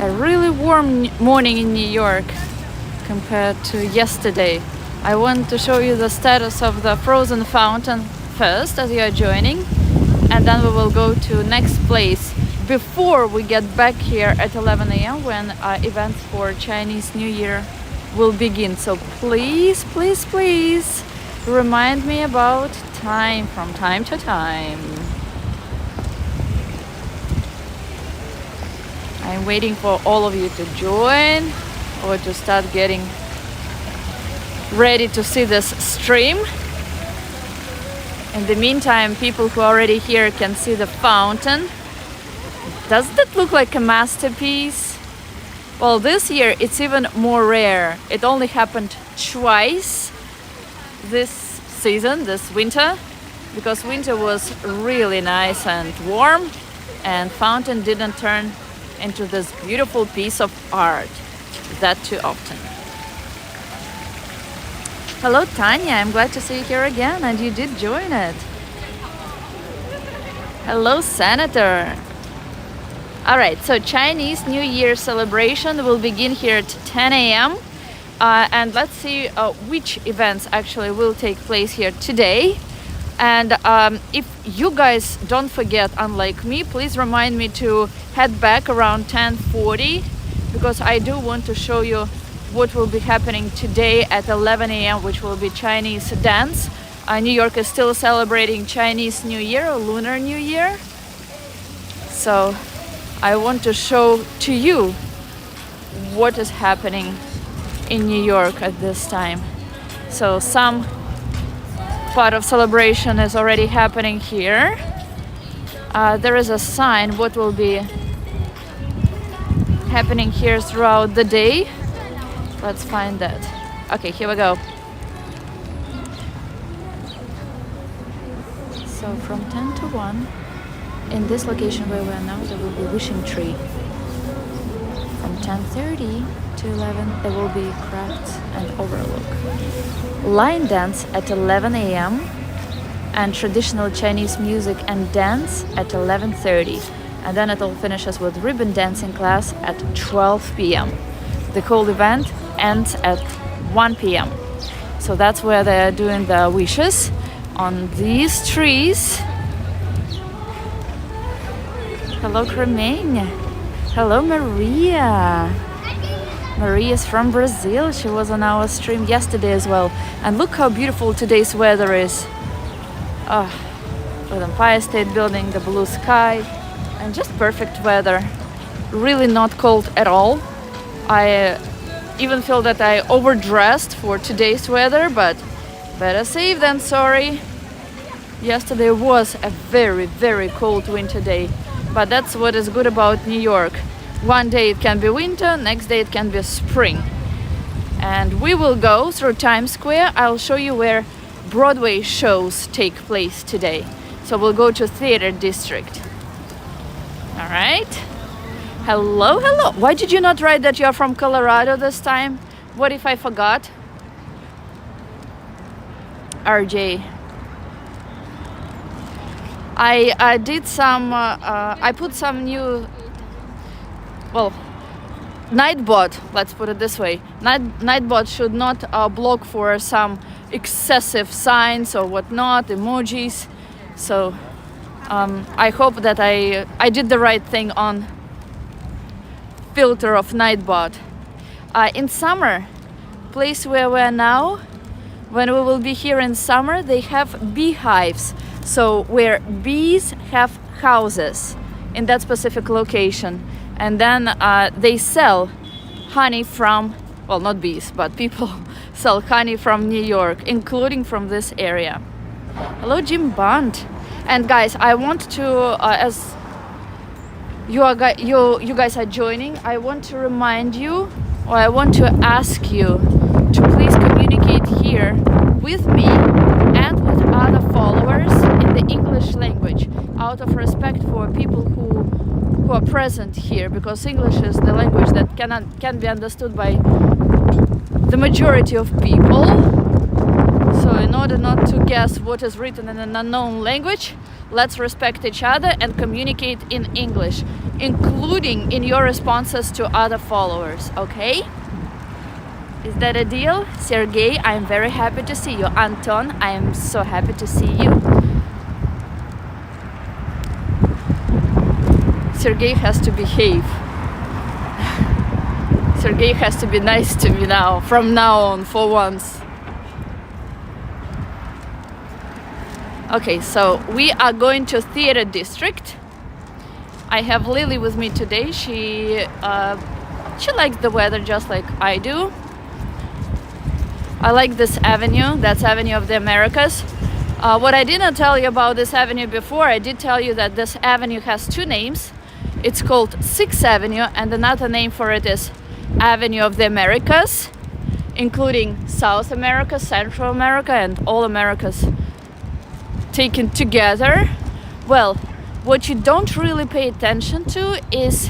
A really warm morning in New York compared to yesterday. I want to show you the status of the frozen fountain first as you are joining, and then we will go to next place before we get back here at 11 a.m. when events for Chinese New Year will begin. So please, please, please remind me about time from time to time. I'm waiting for all of you to join or to start getting ready to see this stream. In the meantime, people who are already here can see the fountain. Doesn't it look like a masterpiece? Well, this year it's even more rare. It only happened twice this season, this winter, because winter was really nice and warm, and fountain didn't turn into this beautiful piece of art that too often. Hello Tanya, I'm glad to see you here again, and you did join it. Hello Senator. Alright, so Chinese New Year celebration will begin here at 10 a.m. And let's see which events actually will take place here today. And if you guys don't forget, unlike me, please remind me to head back around 10:40, because I do want to show you what will be happening today at 11 a.m., which will be Chinese dance. New York is still celebrating Chinese New Year, or Lunar New Year. So I want to show to you what is happening in New York at this time. So some part of celebration is already happening here. There is a sign what will be happening here throughout the day. Let's find that. Okay, here we go. So from 10 to 1, in this location where we are now, there will be wishing tree. From 10:30 to 11, there will be crafts and overlook. Line dance at 11 a.m. and traditional Chinese music and dance at 11:30. And then it all finishes with ribbon dancing class at 12 p.m. The whole event ends at 1 p.m. So that's where they're doing the wishes on these trees. Hello Cremeng. Hello Maria. Maria is from Brazil. She was on our stream yesterday as well. And look how beautiful today's weather is. With Empire State Building, the blue sky, and just perfect weather. Really not cold at all. I even feel that I overdressed for today's weather, but better safe than sorry. Yesterday was a very, very cold winter day, but that's what is good about New York. One day it can be winter, next day it can be spring. And we will go through Times Square. I'll show you where Broadway shows take place today. So we'll go to Theater District. All right. Hello, hello. Why did you not write that you're from Colorado this time? What if I forgot? RJ. I did some, I put some new, well, Nightbot, let's put it this way. Nightbot should not block for some excessive signs or whatnot, emojis. So I hope that I did the right thing on filter of Nightbot. In summer, place where we're now, when we will be here in summer, they have beehives. So where bees have houses in that specific location. And then they sell honey from, well, not bees, but people sell honey from New York, including from this area. Hello, Jim Bond. And guys, I want to, as you guys are joining, I want to remind you, or I want to ask you to please communicate here with me and with other followers in the English language, out of respect for people who are present here, because English is the language that can be understood by the majority of people. So in order not to guess what is written in an unknown language, let's respect each other and communicate in English, including in your responses to other followers, okay? Is that a deal? Sergey, I'm very happy to see you. Anton, I am so happy to see you. Sergey has to behave. Sergey has to be nice to me now, from now on, for once. Okay, so we are going to Theater District. I have Lily with me today. She likes the weather just like I do. I like this avenue. That's Avenue of the Americas. What I didn't tell you about this avenue before, I did tell you that this avenue has two names. It's called 6th Avenue, and another name for it is Avenue of the Americas, including South America, Central America, and all Americas taken together. Well, what you don't really pay attention to is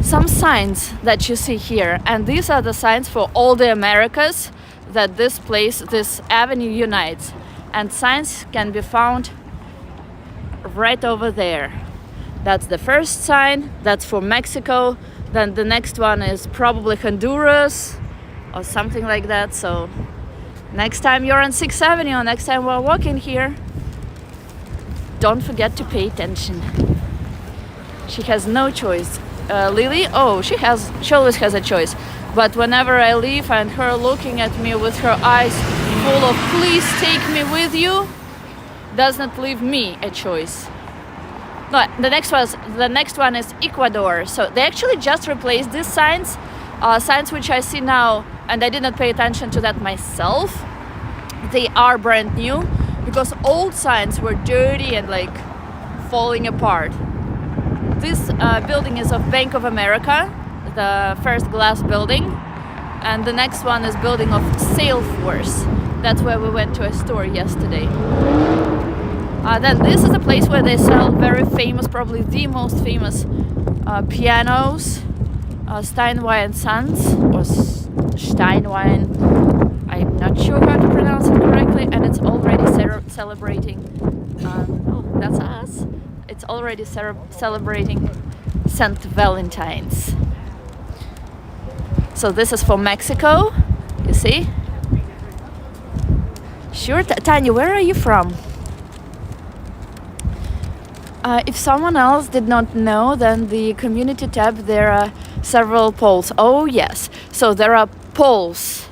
some signs that you see here, and these are the signs for all the Americas that this place, this avenue unites, and signs can be found right over there. That's the first sign. That's for Mexico. Then the next one is probably Honduras or something like that. So next time you're on 6th Avenue, next time we're walking here, don't forget to pay attention. She has no choice. Lily, oh, she always has a choice. But whenever I leave and her looking at me with her eyes full of please take me with you, does not leave me a choice. No, the next one is Ecuador. So they actually just replaced these signs, signs which I see now, and I didn't pay attention to that myself. They are brand new because old signs were dirty and like falling apart. This building is of Bank of America, the first glass building, and the next one is building of Salesforce. That's where we went to a store yesterday. Then this is a place where they sell very famous, probably the most famous pianos, Steinway and Sons, or Steinway. I'm not sure how to pronounce it correctly, and it's already celebrating. Oh, that's us. It's already celebrating St. Valentine's. So this is for Mexico, you see? Sure, Tanya, where are you from? If someone else did not know, then the community tab, there are several polls. Oh yes, so there are polls,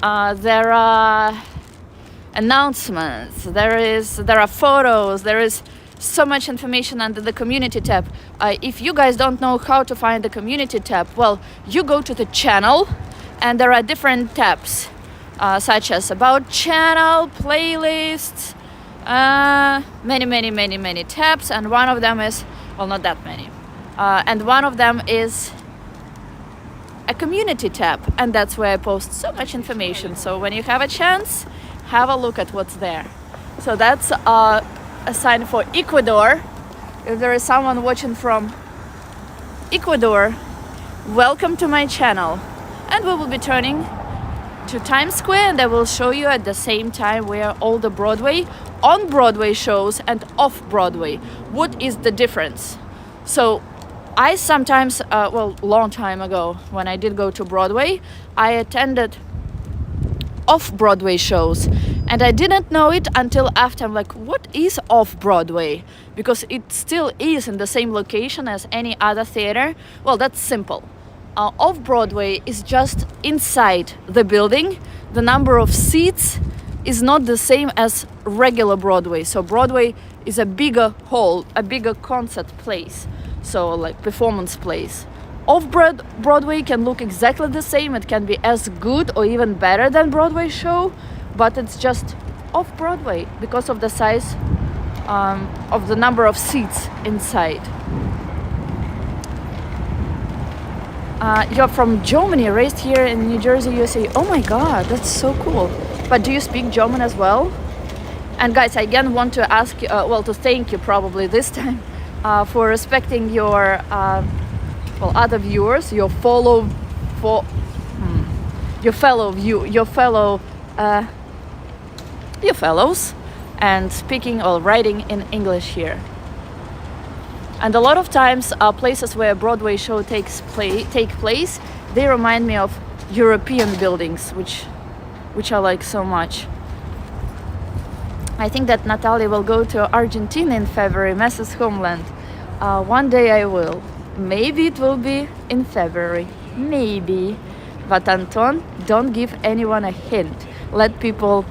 there are announcements, there are photos, there is so much information under the community tab. If you guys don't know how to find the community tab, well, you go to the channel and there are different tabs, such as about channel, playlists, many tabs, and one of them is, well, not that many, and one of them is a community tab, and that's where I post so much information. So when you have a chance, have a look at what's there. So that's a sign for Ecuador. If there is someone watching from Ecuador, welcome to my channel. And we will be turning to Times Square, and I will show you at the same time where all the Broadway, on-Broadway shows and off-Broadway. What is the difference? So I sometimes, long time ago, when I did go to Broadway, I attended off-Broadway shows, and I didn't know it until after. I'm like, what is off-Broadway? Because it still is in the same location as any other theater. Well, that's simple. Off-Broadway is just inside the building. The number of seats is not the same as regular Broadway. So Broadway is a bigger hall, a bigger concert place, so like performance place. Off-Broadway can look exactly the same. It can be as good or even better than Broadway show, but it's just off-Broadway because of the size of the number of seats inside. You're from Germany, raised here in New Jersey, USA. Oh my God, that's so cool. But do you speak German as well? And guys, I again want to ask you, to thank you probably this time for respecting your other viewers, your fellows, and speaking or writing in English here. And a lot of times, places where a Broadway show take place, they remind me of European buildings, which I like so much. I think that Natalia will go to Argentina in February, Mrs. Homeland. One day I will. Maybe it will be in February. Maybe. But Anton, don't give anyone a hint. Let people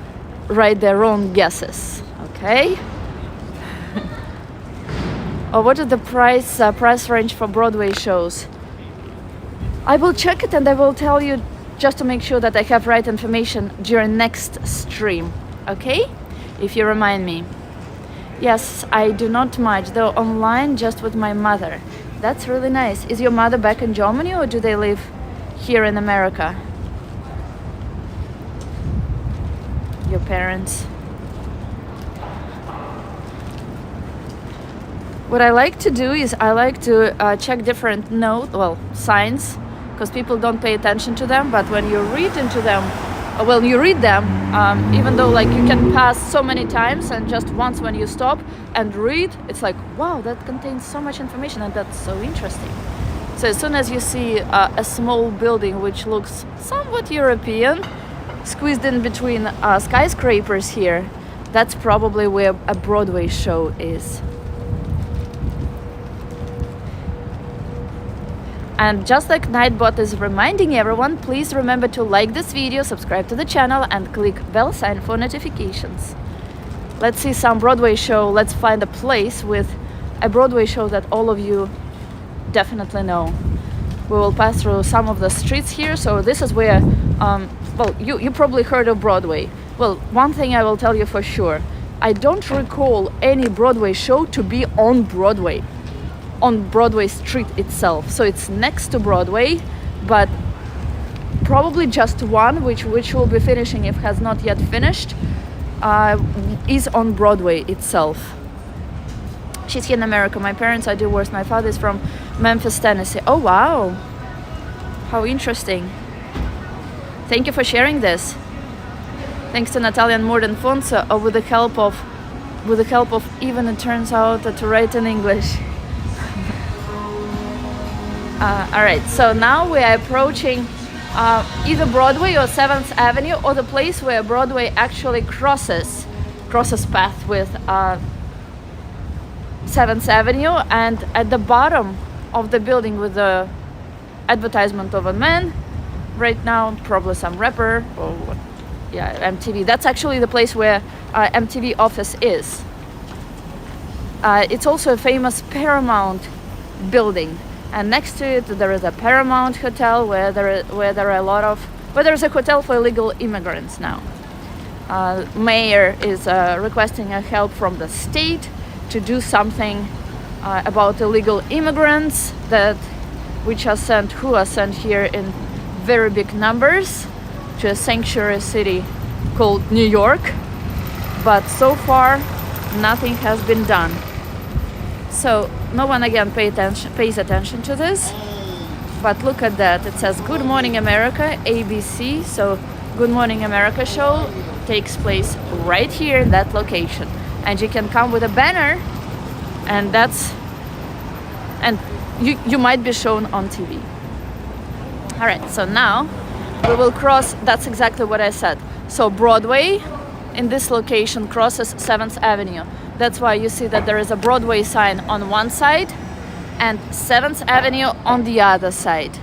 write their own guesses, okay? Oh, what is the price range for Broadway shows? I will check it and I will tell you, just to make sure that I have right information during next stream, okay? If you remind me. Yes, I do not much, though online just with my mother. That's really nice. Is your mother back in Germany or do they live here in America? Your parents? What I like to do is I like to check different signs, because people don't pay attention to them, but when you read into them, you read them, even though like you can pass so many times, and just once when you stop and read, it's like, wow, that contains so much information and that's so interesting. So as soon as you see a small building which looks somewhat European, squeezed in between skyscrapers here, that's probably where a Broadway show is. And just like Nightbot is reminding everyone, please remember to like this video, subscribe to the channel and click bell sign for notifications. Let's see some Broadway show. Let's find a place with a Broadway show that all of you definitely know. We will pass through some of the streets here. So this is where, you probably heard of Broadway. Well, one thing I will tell you for sure. I don't recall any Broadway show to be on Broadway. On Broadway street itself, so it's next to Broadway, but probably just one which will be finishing, if has not yet finished, is on Broadway itself. She's here in America. My parents are divorced. My father is from Memphis, Tennessee. Oh wow, how interesting. Thank you for sharing this. Thanks to Natalia and Morden Fonso, with the help of even it turns out to write in English. All right, so now we are approaching either Broadway or 7th Avenue, or the place where Broadway actually crosses path with 7th Avenue, and at the bottom of the building with the advertisement of a man right now, probably some rapper or what, yeah, MTV. That's actually the place where MTV office is. It's also a famous Paramount building. And next to it, there is a Paramount Hotel where there is a hotel for illegal immigrants now. Mayor is requesting help from the state to do something about illegal immigrants who are sent here in very big numbers to a sanctuary city called New York. But so far, nothing has been done. So no one again pays attention to this, but look at that. It says Good Morning America, ABC. So Good Morning America show takes place right here in that location, and you can come with a banner, and you might be shown on TV. All right, so now we will cross. That's exactly what I said. So Broadway in this location crosses 7th Avenue. That's why you see that there is a Broadway sign on one side and 7th Avenue on the other side.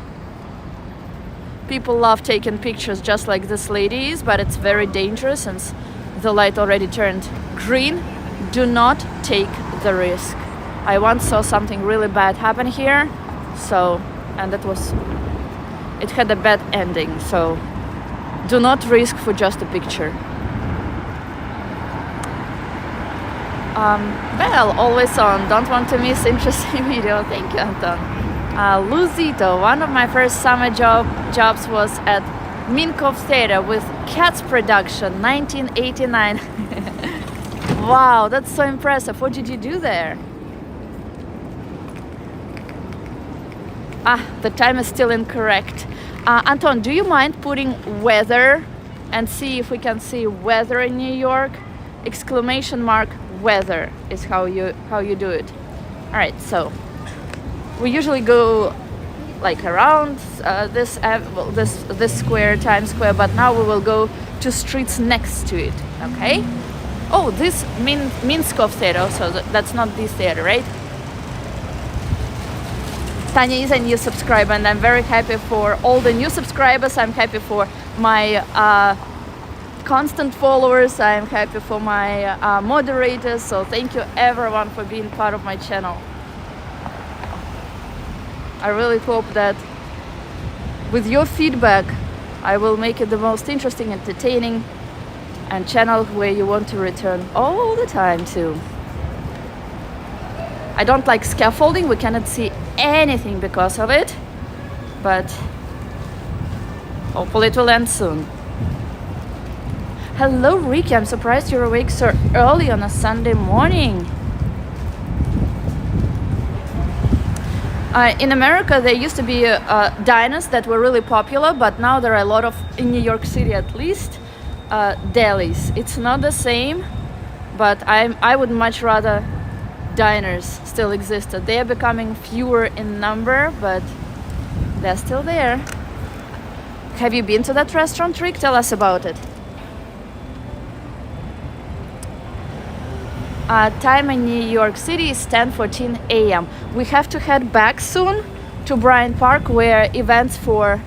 People love taking pictures just like this lady is, but it's very dangerous since the light already turned green. Do not take the risk. I once saw something really bad happen here, and it had a bad ending, so do not risk for just a picture. Always on. Don't want to miss interesting video. Thank you, Anton. Luzito, one of my first summer jobs was at Minkov Theater with Cats production, 1989. Wow, that's so impressive. What did you do there? The time is still incorrect. Anton, do you mind putting weather and see if we can see weather in New York? exclamation mark weather is how you do it. All right, so we usually go like around this square, Times Square, but now we will go to streets next to it. Okay. Oh, this Minskov theater. So that's not this theater, right? Tanya is a new subscriber, and I'm very happy for all the new subscribers. I'm happy for my constant followers. I'm happy for my moderators. So thank you everyone for being part of my channel. I really hope that with your feedback, I will make it the most interesting, entertaining, and channel where you want to return all the time to. I don't like scaffolding. We cannot see anything because of it, but hopefully it will end soon. Hello, Ricky. I'm surprised you're awake so early on a Sunday morning. In America, there used to be diners that were really popular, but now there are a lot of, in New York City at least, delis. It's not the same, but I would much rather diners still existed. They are becoming fewer in number, but they're still there. Have you been to that restaurant, Rick? Tell us about it. Time in New York City is 10:14 a.m. We have to head back soon to Bryant Park, where events for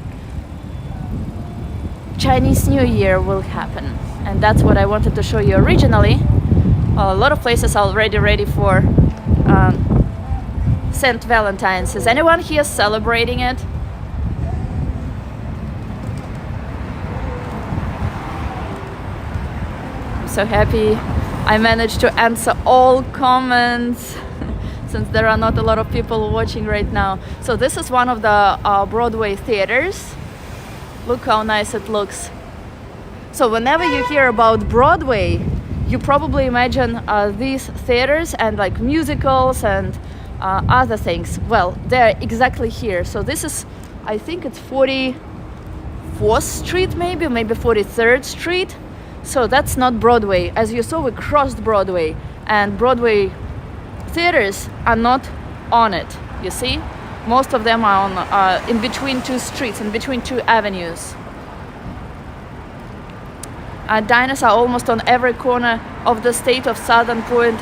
Chinese New Year will happen. And that's what I wanted to show you originally. A lot of places are already ready for St. Valentine's. Is anyone here celebrating it? I'm so happy I managed to answer all comments since there are not a lot of people watching right now. So this is one of the Broadway theaters. Look how nice it looks. So whenever you hear about Broadway, you probably imagine these theaters and like musicals and other things. Well, they're exactly here. So this is, I think it's 44th Street, maybe 43rd Street. So that's not Broadway. As you saw, we crossed Broadway, and Broadway theaters are not on it. You see, most of them are on in between two streets, in between two avenues. Diners are almost on every corner of the state of Southern Point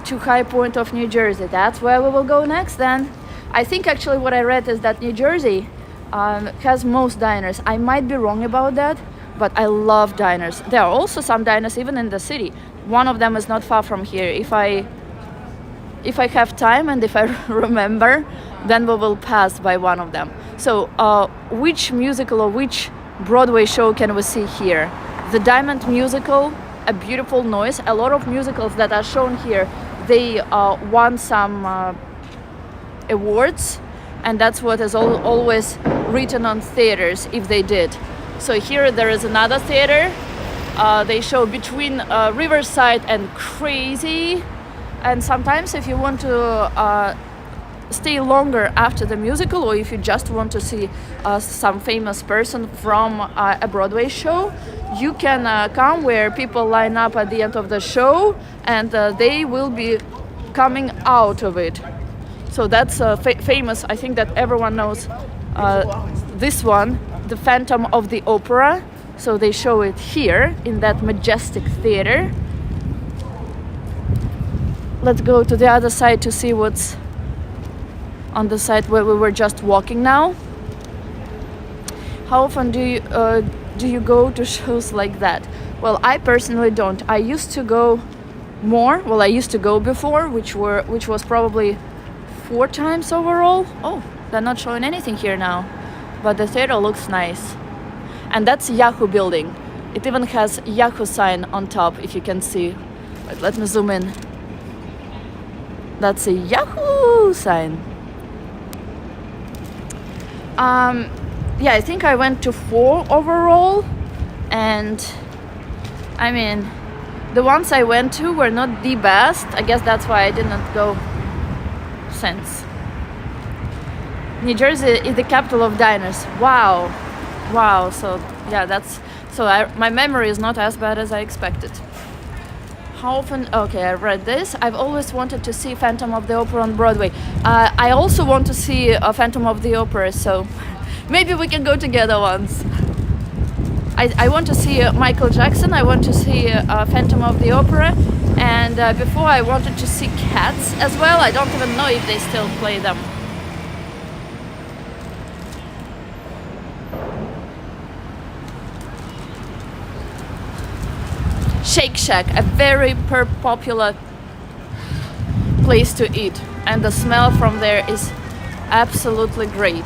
to High Point of New Jersey. That's where we will go next then. I think actually what I read is that New Jersey has most diners. I might be wrong about that, but I love diners. There are also some diners even in the city. One of them is not far from here. If I have time and if I remember, then we will pass by one of them. So which musical or which Broadway show can we see here? The Diamond Musical, A Beautiful Noise. A lot of musicals that are shown here, they won some awards, and that's what is always written on theaters if they did. So here there is another theater. They show Between Riverside and Crazy. And sometimes if you want to stay longer after the musical, or if you just want to see some famous person from a Broadway show, you can come where people line up at the end of the show, and they will be coming out of it. So that's famous. I think that everyone knows this one, the Phantom of the Opera. So they show it here in that majestic theater. Let's go to the other side to see what's on the side where we were just walking now. How often do you go to shows like that? Well, I personally don't. I used to go more. Well, I used to go before, which was probably 4 times overall. Oh, they're not showing anything here now, but the theater looks nice. And that's Yahoo building. It even has Yahoo sign on top, if you can see. Wait, let me zoom in. That's a Yahoo sign. Yeah, I think I went to 4 overall, and I mean, the ones I went to were not the best. I guess that's why I didn't go since. New Jersey is the capital of diners. Wow. So yeah, that's So my memory is not as bad as I expected. How often? Okay, I read this. I've always wanted to see Phantom of the Opera on Broadway. I also want to see a Phantom of the Opera, so maybe we can go together once. I want to see Michael Jackson. I want to see Phantom of the Opera, and before I wanted to see Cats as well. I don't even know if they still play them. Shake Shack, a very popular place to eat, and the smell from there is absolutely great.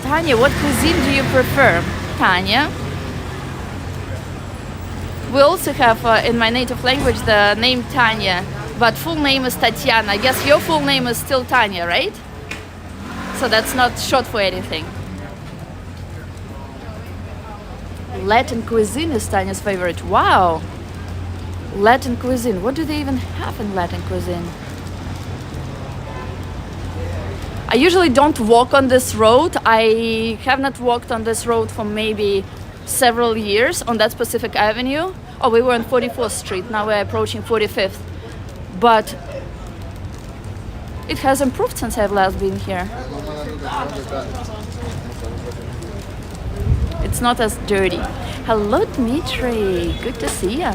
Tanya, what cuisine do you prefer? Tanya. We also have in my native language the name Tanya, but full name is Tatiana. I guess your full name is still Tanya, right? So that's not short for anything. Latin cuisine is Tanya's favorite. Wow! Latin cuisine. What do they even have in Latin cuisine? I usually don't walk on this road. I have not walked on this road for maybe several years on that specific avenue. Oh, we were on 44th Street. Now we're approaching 45th. But it has improved since I've last been here. It's not as dirty. Hello, Dmitry. Good to see you.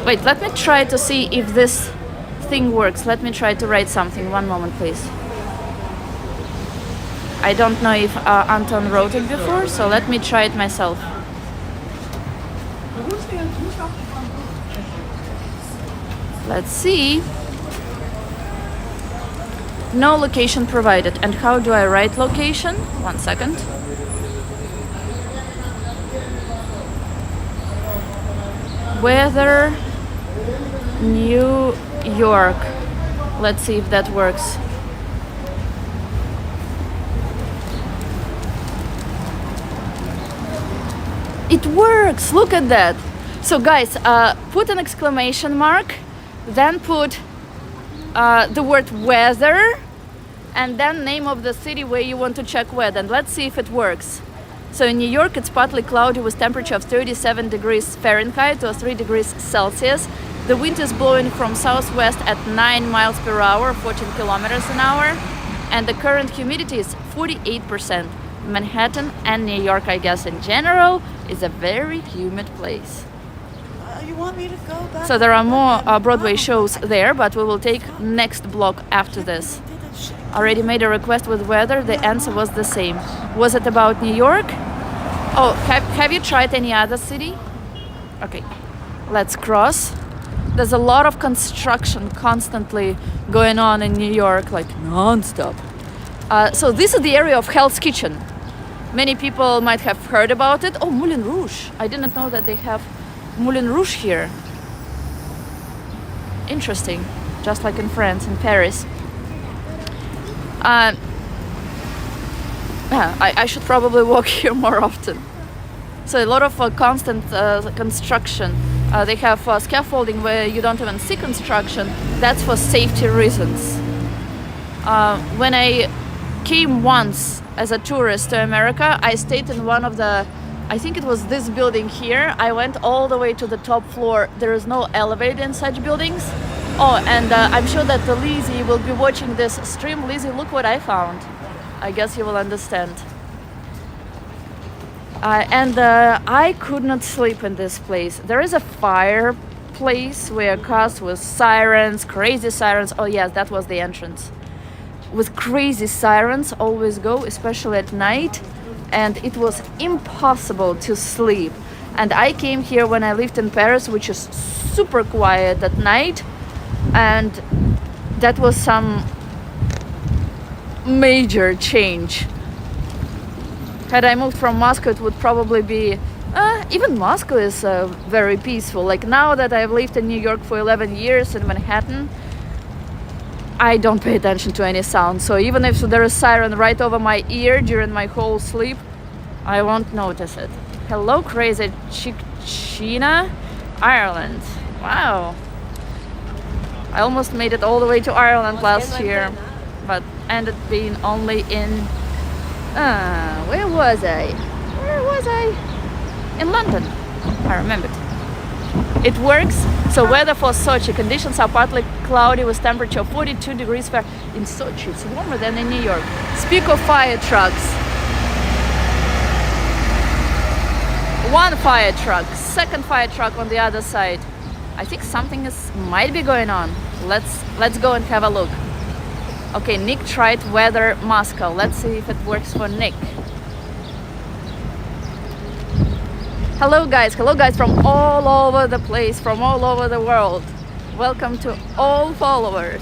Wait, let me try to see if this thing works. Let me try to write something. One moment, please. I don't know if Anton wrote it before, so let me try it myself. Let's see. No location provided. And how do I write location? 1 second. Weather, New York. Let's see if that works. It works! Look at that! So guys, put an exclamation mark, then put the word weather, and then name of the city where you want to check weather, and let's see if it works. So in New York it's partly cloudy with temperature of 37 degrees Fahrenheit or 3 degrees Celsius. The wind is blowing from southwest at 9 miles per hour, 14 kilometers an hour, and the current humidity is 48%. Manhattan and New York, I guess in general, is a very humid place. You want me to go back? So there are more Broadway shows there, but we will take next block after this. Already made a request with weather. The answer was the same. Was it about New York? Oh, have you tried any other city? Okay, let's cross. There's a lot of construction constantly going on in New York, like non-stop. So this is the area of Hell's Kitchen. Many people might have heard about it. Oh, Moulin Rouge. I didn't know that they have Moulin Rouge here. Interesting. Just like in France, in Paris. I should probably walk here more often. So a lot of constant construction. They have scaffolding where you don't even see construction. That's for safety reasons. When I came once as a tourist to America, I stayed in one of the, I think it was this building here. I went all the way to the top floor. There is no elevator in such buildings. Oh, and I'm sure that Lizzie will be watching this stream. Lizzie, look what I found. I guess you will understand. I could not sleep in this place. There is a fireplace where cars with sirens, crazy sirens. Oh yes, that was the entrance. With crazy sirens always go, especially at night. And it was impossible to sleep. And I came here when I lived in Paris, which is super quiet at night. And that was some major change. Had I moved from Moscow, it would probably be, even Moscow is very peaceful. Like now that I've lived in New York for 11 years in Manhattan, I don't pay attention to any sound. So even if there is a siren right over my ear during my whole sleep, I won't notice it. Hello, crazy China, Ireland. Wow. I almost made it all the way to Ireland last year. but ended being only in where was I? In London. I remembered. It works. So weather for Sochi. Conditions are partly cloudy with temperature of 42 degrees Fahrenheit. In Sochi, it's warmer than in New York. Speak of fire trucks. One fire truck, second fire truck on the other side. I think something might be going on. Let's go and have a look. Okay, Nick tried weather Moscow. Let's see if it works for Nick. Hello guys from all over the place, from all over the world. Welcome to all followers.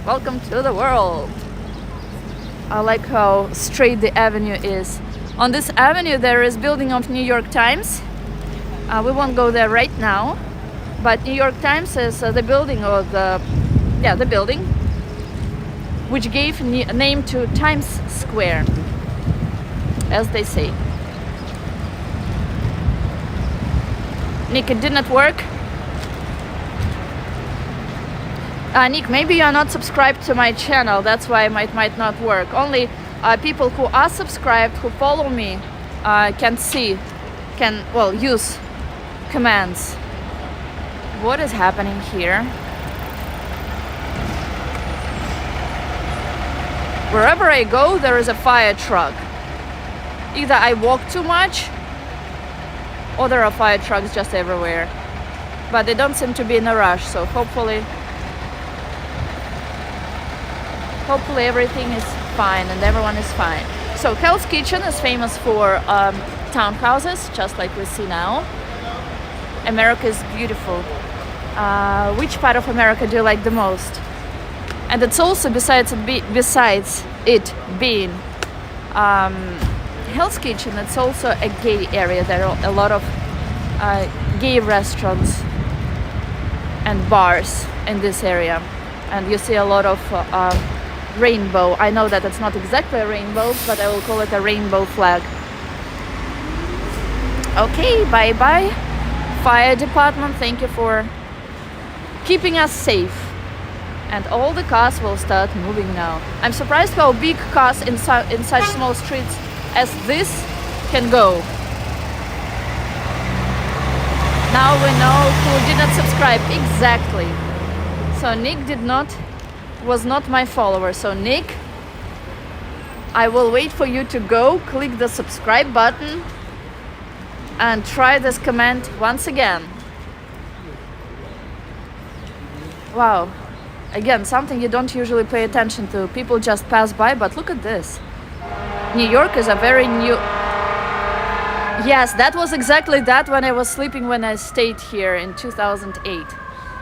Welcome to the world. I like how straight the avenue is. On this avenue there is building of New York Times. We won't go there right now, but New York Times is the building or the building which gave name to Times Square, as they say. Nick, it did not work. Nick, maybe you're not subscribed to my channel, that's why it might not work. Only people who are subscribed, who follow me, can use commands. What is happening here? Wherever I go, there is a fire truck. Either I walk too much, or there are fire trucks just everywhere. But they don't seem to be in a rush, so hopefully everything is fine and everyone is fine. So Hell's Kitchen is famous for townhouses, just like we see now. America is beautiful. Which part of America do you like the most? And it's also, besides it being Hell's Kitchen, it's also a gay area. There are a lot of gay restaurants and bars in this area, and you see a lot of rainbow. I know that it's not exactly a rainbow, but I will call it a rainbow flag. Okay, bye bye fire department, thank you for keeping us safe. And all the cars will start moving now. I'm surprised how big cars in such small streets as this can go. Now we know who did not subscribe. Exactly. So Nick was not my follower. So Nick, I will wait for you to go, click the subscribe button and try this command once again. Wow. Again, something you don't usually pay attention to. People just pass by, but look at this. New York is a very new... Yes, that was exactly that when I was sleeping when I stayed here in 2008.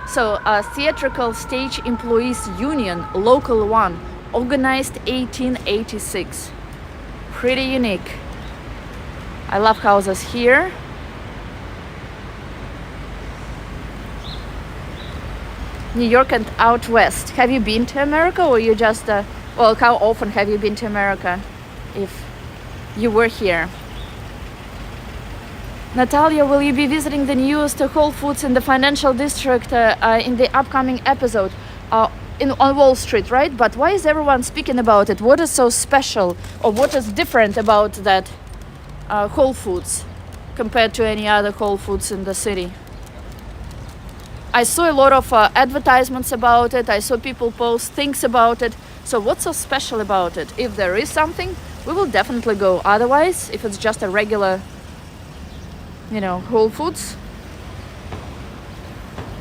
So, Theatrical Stage Employees Union, Local 1, organized 1886. Pretty unique. I love houses here. New York and out west. Have you been to America, or you just how often have you been to America if you were here? Natalia, will you be visiting the newest Whole Foods in the financial district in the upcoming episode on Wall Street, right? But why is everyone speaking about it? What is so special, or what is different about that Whole Foods compared to any other Whole Foods in the city? I saw a lot of advertisements about it. I saw people post things about it. So what's so special about it? If there is something, we will definitely go. Otherwise, if it's just a regular, Whole Foods,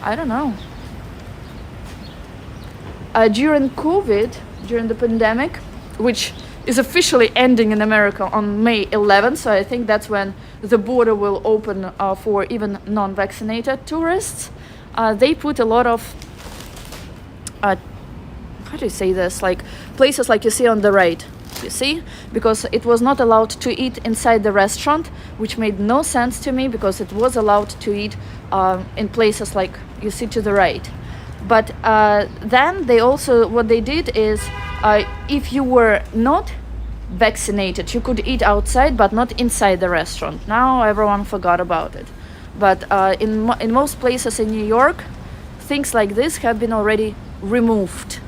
I don't know. During COVID, during the pandemic, which is officially ending in America on May 11th, so I think that's when the border will open for even non-vaccinated tourists. They put a lot of, how do you say this, like places like you see on the right, you see? Because it was not allowed to eat inside the restaurant, which made no sense to me, because it was allowed to eat in places like you see to the right. But then they also, what they did is, if you were not vaccinated, you could eat outside, but not inside the restaurant. Now everyone forgot about it. But in most places in New York, things like this have been already removed.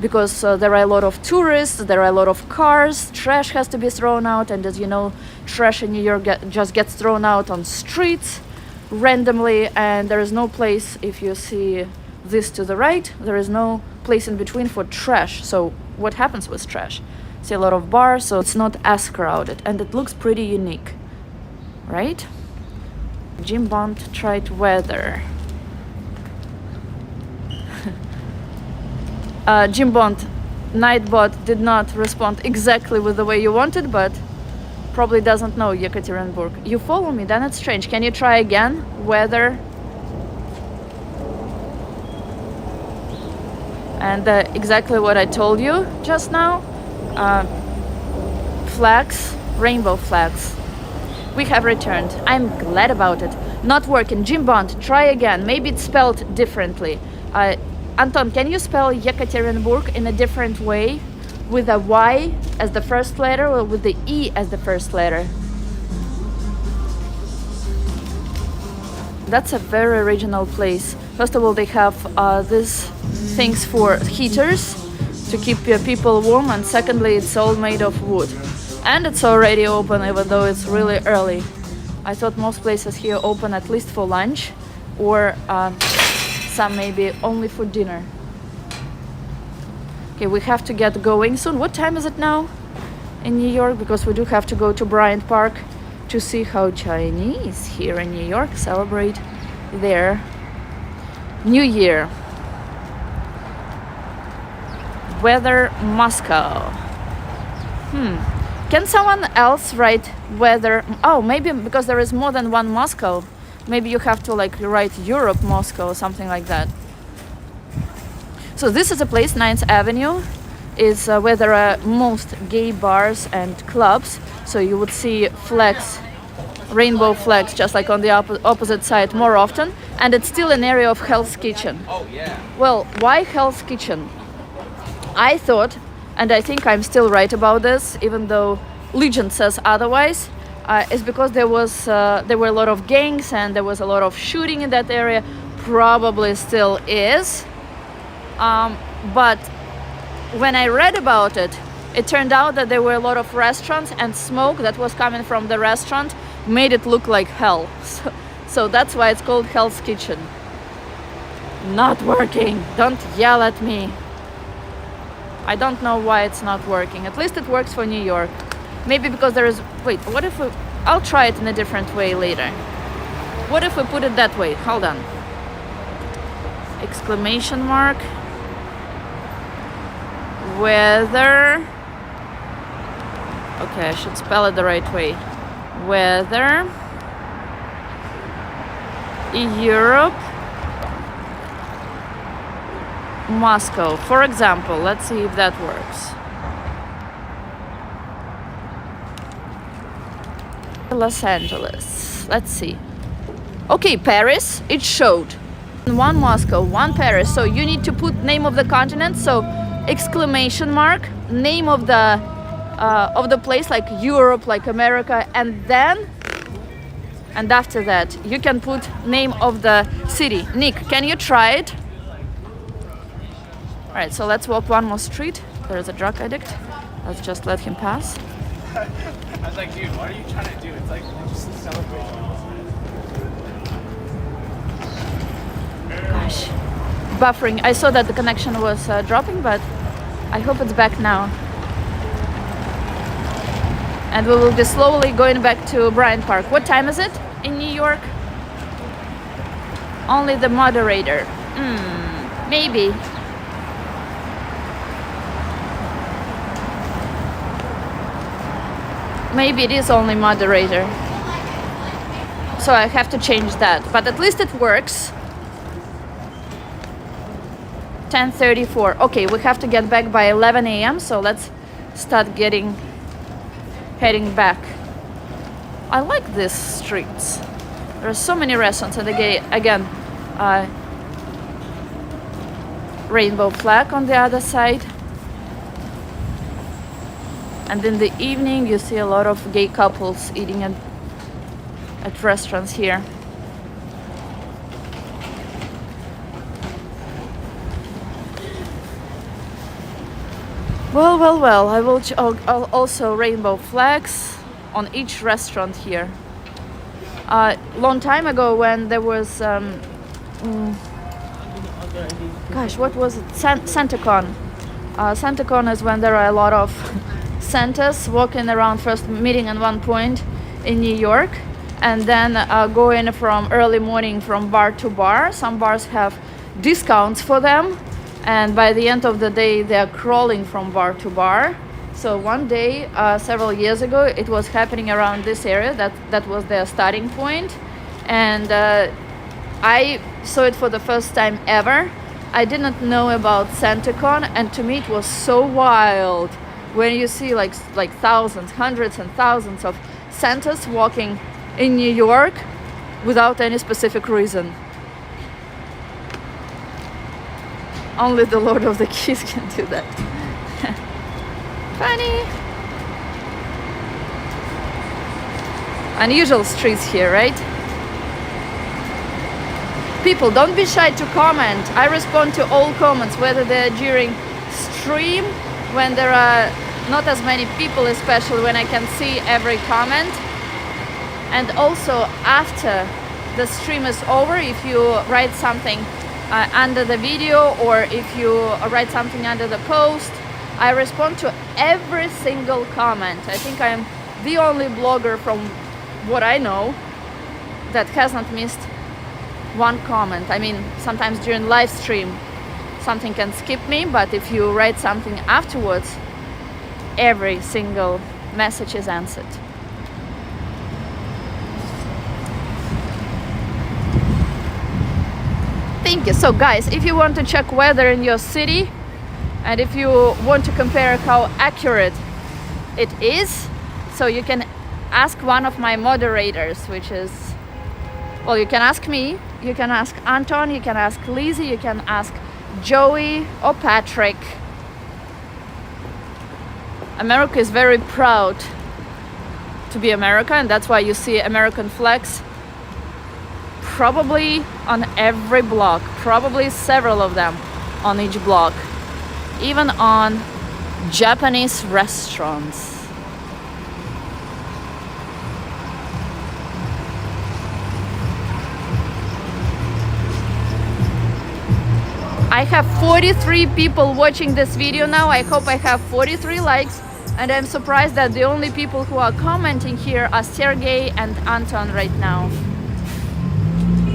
because there are a lot of tourists, there are a lot of cars, trash has to be thrown out, and as you know, trash in New York just gets thrown out on streets randomly, and there is no place. If you see this to the right, there is no place in between for trash. So what happens with trash? See a lot of bars, so it's not as crowded, and it looks pretty unique, right? Jim Bond tried weather. Jim Bond, Nightbot did not respond exactly with the way you wanted, but probably doesn't know Yekaterinburg. You follow me? Then it's strange. Can you try again? Weather. And exactly what I told you just now. Flags, rainbow flags. We have returned. I'm glad about it. Not working. Jim Bond, try again. Maybe it's spelled differently. Anton, can you spell Yekaterinburg in a different way? With a Y as the first letter or with the E as the first letter? That's a very original place. First of all, they have these things for heaters to keep people warm, and secondly, it's all made of wood. And it's already open, even though it's really early. I thought most places here open at least for lunch, or some maybe only for dinner. Okay, we have to get going soon. What time is it now in New York? Because we do have to go to Bryant Park to see how Chinese here in New York celebrate their New Year. Weather Moscow. Can someone else write weather? Oh, maybe because there is more than one Moscow. Maybe you have to like write Europe Moscow or something like that. So this is a place, 9th Avenue, is where there are most gay bars and clubs. So you would see flags, rainbow flags, just like on the opposite side more often. And it's still an area of Hell's Kitchen. Oh, yeah. Well, why Hell's Kitchen? I thought, and I think I'm still right about this, even though legend says otherwise, is because there were a lot of gangs and there was a lot of shooting in that area. Probably still is. But when I read about it, it turned out that there were a lot of restaurants, and smoke that was coming from the restaurant made it look like hell. So that's why it's called Hell's Kitchen. Not working. Don't yell at me. I don't know why it's not working. At least it works for New York. Maybe because there is... Wait, what if we... I'll try it in a different way later. What if we put it that way? Hold on. Exclamation mark. Weather. Okay, I should spell it the right way. Weather. Europe. Moscow, for example. Let's see if that works. Los Angeles. Let's see. Okay, Paris. It showed. One Moscow, one Paris. So you need to put name of the continent. So exclamation mark, name of the place, like Europe, like America, and after that you can put name of the city. Nick, can you try it? All right, so let's walk one more street. There is a drug addict. Let's just let him pass. I was like, dude, what are you trying to do? It's like just a celebration. Gosh, buffering. I saw that the connection was dropping, but I hope it's back now. And we will be slowly going back to Bryant Park. What time is it in New York? Only the moderator. Maybe. Maybe it is only moderator. So I have to change that. But at least it works. 10:34. Okay, we have to get back by 11 a.m. So let's start heading back. I like these streets. There are so many restaurants, and again, rainbow flag on the other side. And in the evening, you see a lot of gay couples eating at restaurants here. Well, well, well. I will also rainbow flags on each restaurant here. Long time ago, when there was, gosh, what was it? SantaCon. SantaCon is when there are a lot of Santas walking around, first meeting at one point in New York, and then going from early morning from bar to bar. Some bars have discounts for them, and by the end of the day they're crawling from bar to bar. So one day, several years ago, it was happening around this area. That was their starting point, and I saw it for the first time ever. I didn't know about SantaCon, and to me it was so wild when you see like thousands, hundreds and thousands of Santas walking in New York without any specific reason. Only the Lord of the Keys can do that. Funny. Unusual streets here, right? People, don't be shy to comment. I respond to all comments, whether they're during stream, when there are not as many people, especially when I can see every comment. And also after the stream is over, if you write something under the video, or if you write something under the post, I respond to every single comment. I think I am the only blogger from what I know that has not missed one comment. I mean, sometimes during live stream something can skip me, but if you write something afterwards, every single message is answered. Thank you. So guys, if you want to check weather in your city, and if you want to compare how accurate it is, so you can ask one of my moderators, which is, well, you can ask me, you can ask Anton, you can ask Lizzie, you can ask Joey or Patrick. America is very proud to be America, and that's why you see American flags probably on every block, probably several of them on each block, even on Japanese restaurants. I have 43 people watching this video now. I hope I have 43 likes, and I'm surprised that the only people who are commenting here are Sergey and Anton right now.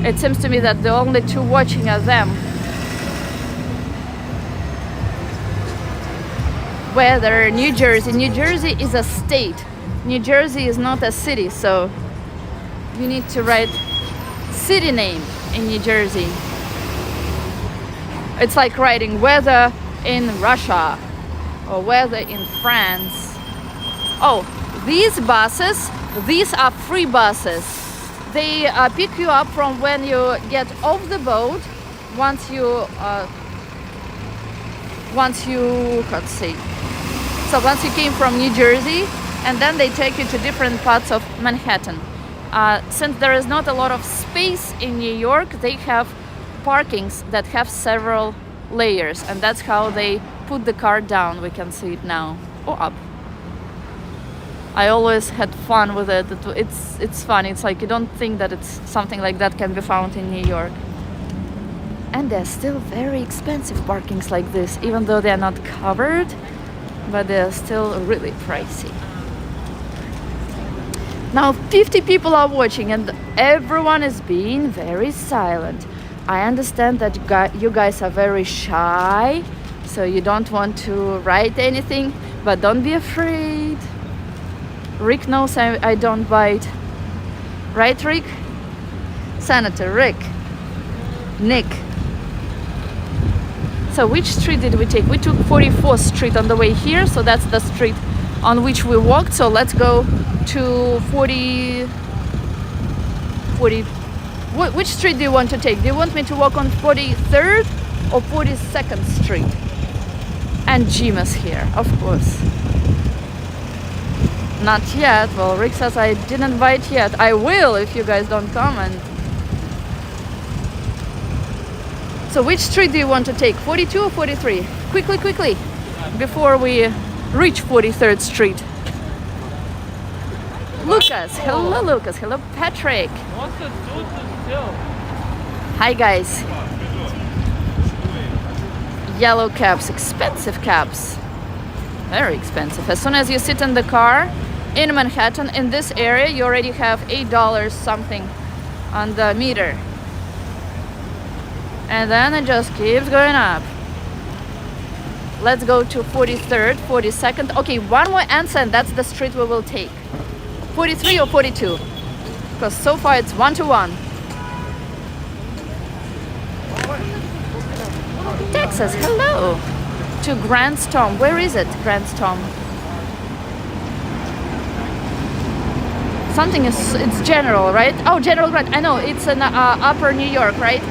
It seems to me that the only two watching are them. Weather, New Jersey. New Jersey is a state. New Jersey is not a city, so you need to write city name in New Jersey. It's like writing weather in Russia or weather in France. Oh, these buses, these are free buses. They pick you up from when you get off the boat. Once you let's see. So once you came from New Jersey, and then they take you to different parts of Manhattan. Since there is not a lot of space in New York, they have parkings that have several layers, and that's how they put the car down. We can see it now, or up. I always had fun with it. It's fun. It's like you don't think that it's something like that can be found in New York. And they're still very expensive parkings like this, even though they're not covered, but they're still really pricey. Now 50 people are watching, and everyone is being very silent. I understand that you guys are very shy, so you don't want to write anything, but don't be afraid. Rick knows I don't bite. Right, Rick? Senator Rick. Nick. So which street did we take? We took 44th Street on the way here, so that's the street on which we walked. So let's go to 40... Which street do you want to take? Do you want me to walk on 43rd or 42nd Street? And Jim is here, of course. Not yet. Well, Rick says I didn't bite yet. I will if you guys don't comment. So which street do you want to take? 42 or 43? Quickly, quickly. before we reach 43rd Street. Lucas, hello Lucas, hello Patrick. What's the dude still? Hi guys. Yellow cabs, expensive cabs. Very expensive. As soon as you sit in the car in Manhattan, in this area, you already have $8 something on the meter. And then it just keeps going up. Let's go to 43rd, 42nd. Okay, one more answer and that's the street we will take. 43 or 42? Because so far it's 1-1. Texas, hello. To Grandstone. Where is it, Grandstone? Something is, it's General, right? Oh, General Grant. I know, it's in upper New York, right?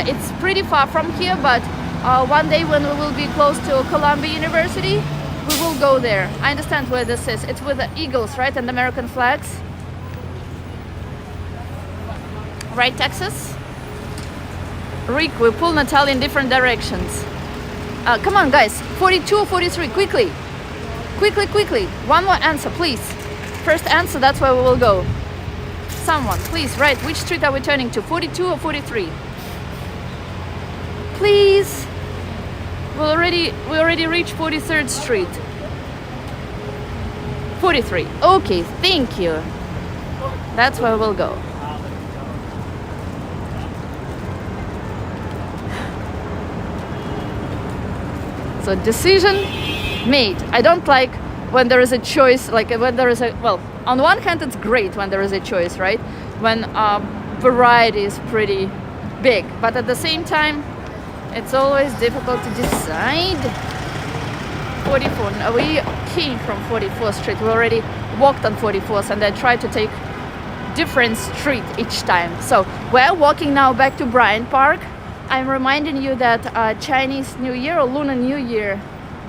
It's pretty far from here, but one day when we will be close to Columbia University, we will go there. I understand where this is. It's with the eagles, right? And American flags. Right, Texas? Rick, we pull Natalia in different directions. Come on, guys. 42 or 43, quickly. Quickly. One more answer, please. First answer, that's where we will go. Someone, please, write which street are we turning to, 42 or 43? Please. We already reached 43rd Street. 43. Okay, thank you. That's where we'll go. So decision made. I don't like when there is a choice, like when there is a, well, on one hand it's great when there is a choice, right? When variety is pretty big, but at the same time it's always difficult to decide. 44, no, we came from 44th Street, we already walked on 44th and I tried to take different street each time. So we're walking now back to Bryant Park. I'm reminding you that Chinese New Year or Lunar New Year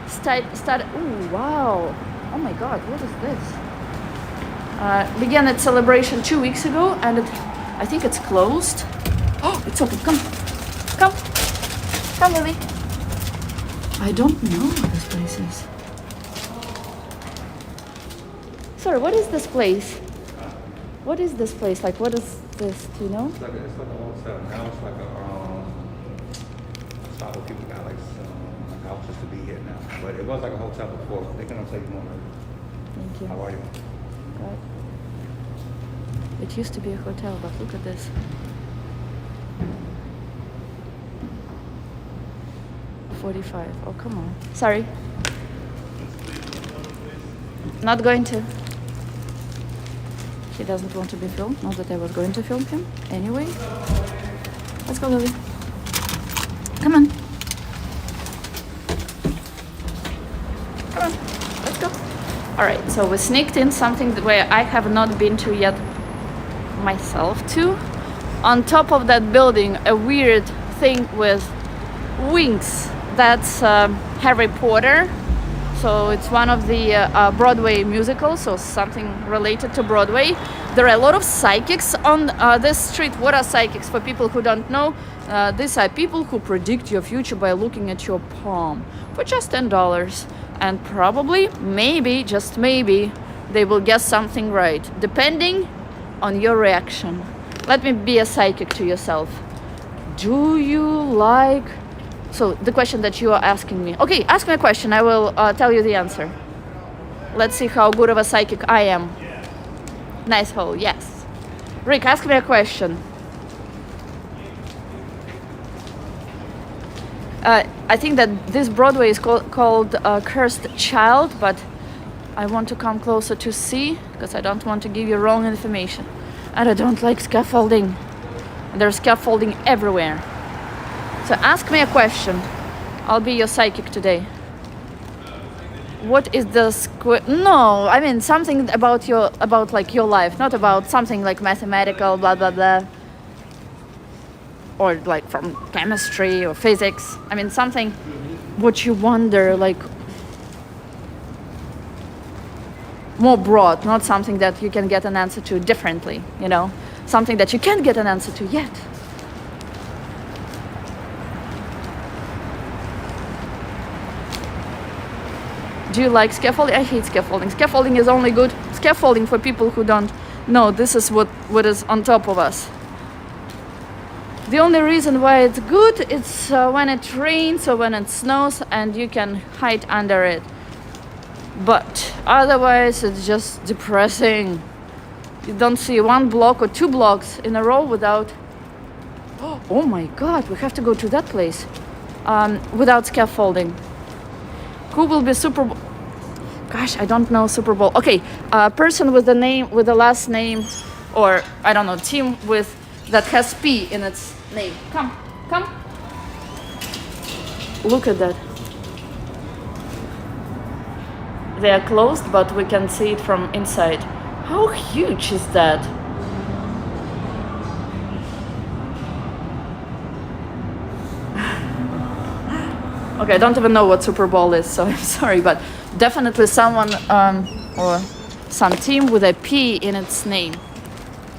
started. Oh wow! Oh my God! What is this? Began its celebration 2 weeks ago, and I think it's closed. Oh, it's open! Come, Lily. I don't know what this place is. Sorry, what is this place? What is this place? Like, what is this? Do you know? It's like a hotel. Now it's like a spot where people got like houses to be here now. But it was like a hotel before. They can tell you more. Thank you. How are you? Right. It used to be a hotel, but look at this. $45. Oh, come on. Sorry. Not going to. He doesn't want to be filmed. Not that I was going to film him. Anyway. Let's go, Lily. Come on. Come on. Let's go. Alright, so we sneaked in something where I have not been to yet myself too. On top of that building, a weird thing with wings. That's Harry Potter. So it's one of the Broadway musicals, so something related to Broadway. There are a lot of psychics on this street. What are psychics? For people who don't know, these are people who predict your future by looking at your palm for just $10. And probably, maybe, just maybe, they will guess something right, depending on your reaction. Let me be a psychic to yourself. Do you like... So the question that you are asking me. Okay, ask me a question. I will tell you the answer. Let's see how good of a psychic I am. Nice hole, yes. Rick, ask me a question. I think that this Broadway is called Cursed Child, but I want to come closer to see, because I don't want to give you wrong information. And I don't like scaffolding. There's scaffolding everywhere. So ask me a question. I'll be your psychic today. What is the square? No, I mean something about your life, not about something like mathematical, blah blah blah, or like from chemistry or physics. I mean something what you wonder, like more broad, not something that you can get an answer to differently. You know, something that you can't get an answer to yet. Do you like scaffolding? I hate scaffolding. Scaffolding is only good scaffolding for people who don't know this is what is on top of us. The only reason why it's good is when it rains or when it snows and you can hide under it. But otherwise it's just depressing. You don't see 1 block or 2 blocks in a row without... Oh my god, we have to go to that place. Without scaffolding. Who will be Super Bowl? Gosh, I don't know Super Bowl. Okay, person with the name, with the last name, or I don't know, team with that has P in its name. Come. Look at that. They are closed, but we can see it from inside. How huge is that? Okay, I don't even know what Super Bowl is, so I'm sorry, but definitely someone or some team with a P in its name.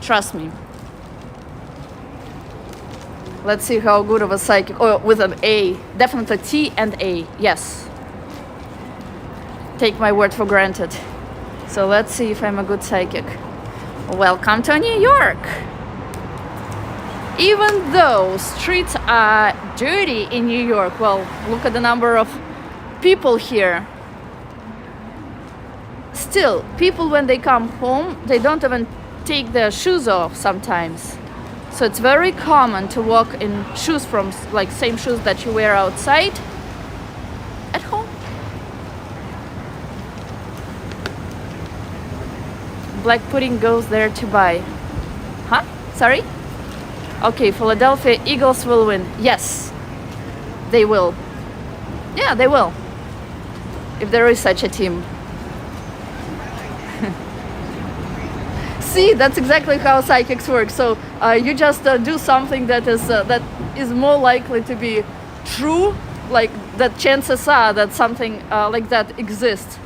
Trust me. Let's see how good of a psychic, or with an A. Definitely T and A, yes. Take my word for granted. So let's see if I'm a good psychic. Welcome to New York. Even though streets are dirty in New York, well, look at the number of people here. Still, people when they come home, they don't even take their shoes off sometimes. So it's very common to walk in shoes from, like, same shoes that you wear outside at home. Black pudding goes there to buy. Huh? Sorry? Okay, Philadelphia Eagles will win. Yes, they will. Yeah, they will. If there is such a team. See, that's exactly how psychics work. So you just do something that is more likely to be true, like that chances are that something like that exists.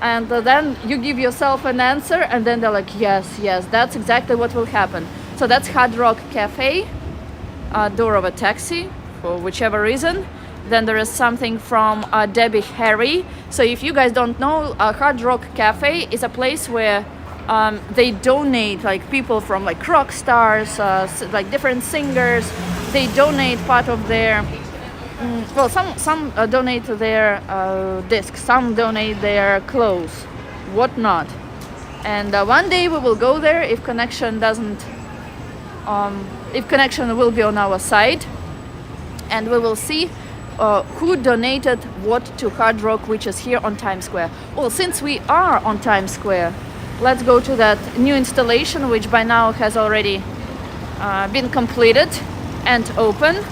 And then you give yourself an answer, and then they're like, yes, that's exactly what will happen. So that's Hard Rock Cafe, door of a taxi, for whichever reason. Then there is something from Debbie Harry. So if you guys don't know, Hard Rock Cafe is a place where they donate, like, people from, like, rock stars, like different singers. They donate part of their, well, some donate their discs, some donate their clothes, whatnot. And one day we will go there if connection doesn't. If connection will be on our side, and we will see who donated what to Hard Rock, which is here on Times Square. Well, since we are on Times Square, let's go to that new installation, which by now has already been completed and open.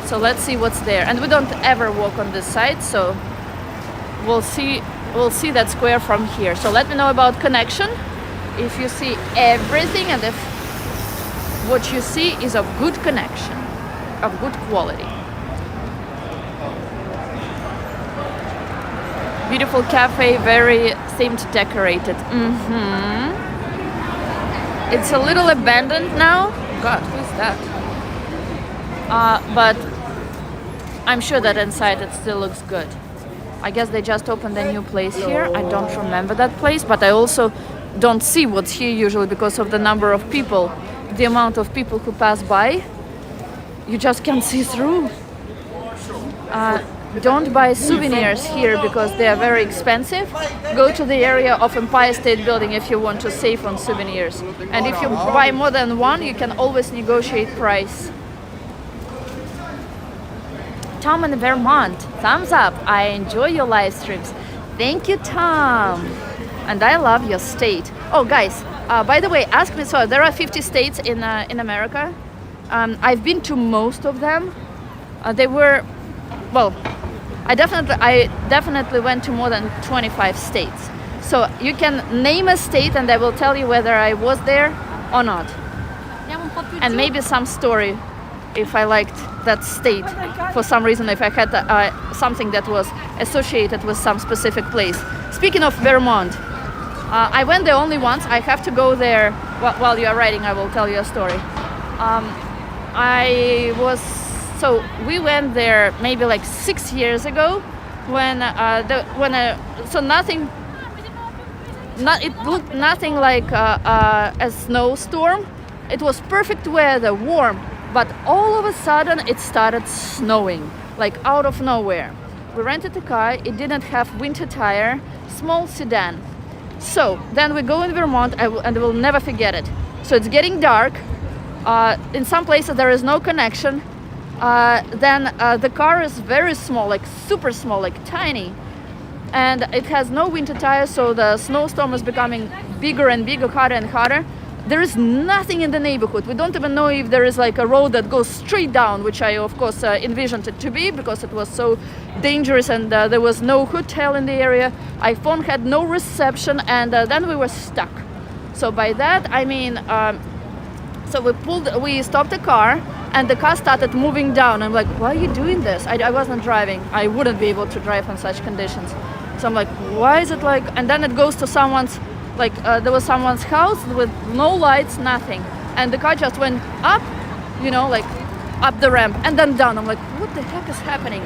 So let's see what's there. And we don't ever walk on this side, so we'll see that square from here. So let me know about connection, if you see everything, and if what you see is of good connection, of good quality. Beautiful cafe, very themed, decorated. It's a little abandoned now. God, who's that? But I'm sure that inside it still looks good. I guess they just opened a new place here. I don't remember that place, but I also don't see what's here usually because of the number of people. The amount of people who pass by, you just can't see through. Don't buy souvenirs here because they are very expensive. Go to the area of Empire State Building if you want to save on souvenirs. And if you buy more than one, you can always negotiate price. Tom in Vermont, thumbs up. I enjoy your live streams. Thank you, Tom. And I love your state. Oh, guys, by the way, ask me. So there are 50 states in America. I've been to most of them. They were, well, I definitely went to more than 25 states. So you can name a state and I will tell you whether I was there or not. And maybe some story if I liked that state for some reason, if I had something that was associated with some specific place. Speaking of Vermont, I went there only once. I have to go there while you are writing. I will tell you a story. So we went there maybe like 6 years ago so nothing. It looked nothing like a snowstorm. It was perfect weather, warm, but all of a sudden it started snowing, like out of nowhere. We rented a car. It didn't have winter tire, small sedan. So then we go in Vermont, and we'll never forget it. So it's getting dark. In some places there is no connection. Then the car is very small, like super small, like tiny. And it has no winter tires, so the snowstorm is becoming bigger and bigger, hotter and hotter. There is nothing in the neighborhood. We don't even know if there is like a road that goes straight down, which I of course envisioned it to be, because it was so dangerous, and there was no hotel in the area. Our phone had no reception, and then we were stuck. So by that I mean, so we stopped the car, and the car started moving down. I'm like, why are you doing this? I wasn't driving. I wouldn't be able to drive in such conditions. So I'm like, why is it like? And then it goes to someone's, like there was someone's house with no lights, nothing, and the car just went up, like up the ramp and then down. I'm like, what the heck is happening?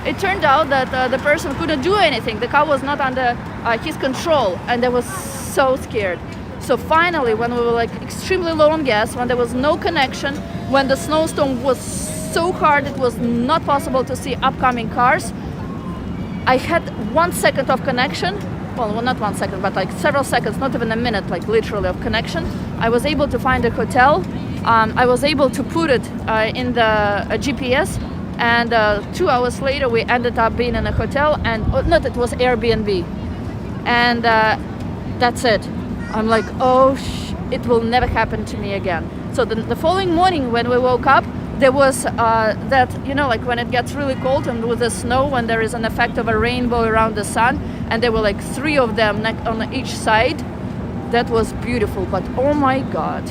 It turned out that the person couldn't do anything. The car was not under his control, and I was so scared. So finally, when we were like extremely low on gas, when there was no connection, when the snowstorm was so hard it was not possible to see upcoming cars, I had 1 second of connection. Well, not 1 second, but like several seconds, not even a minute, like literally of connection. I was able to find a hotel. I was able to put it in the GPS, and 2 hours later we ended up being in a hotel, and it was Airbnb, and that's it. I'm like, oh, it will never happen to me again. So the following morning when we woke up, there was that, like when it gets really cold and with the snow, when there is an effect of a rainbow around the sun, and there were like 3 of them on each side. That was beautiful, but oh my God,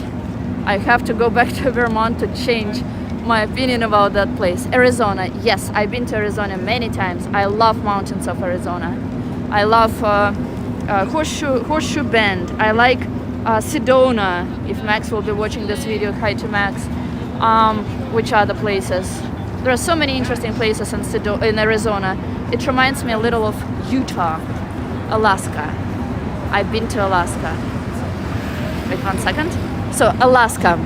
I have to go back to Vermont to change my opinion about that place. Arizona, yes, I've been to Arizona many times. I love mountains of Arizona. I love Horseshoe Bend. I like Sedona. If Max will be watching this video, hi to Max. Which other places? There are so many interesting places in Arizona. It reminds me a little of Utah, Alaska. I've been to Alaska. Wait 1 second. So Alaska.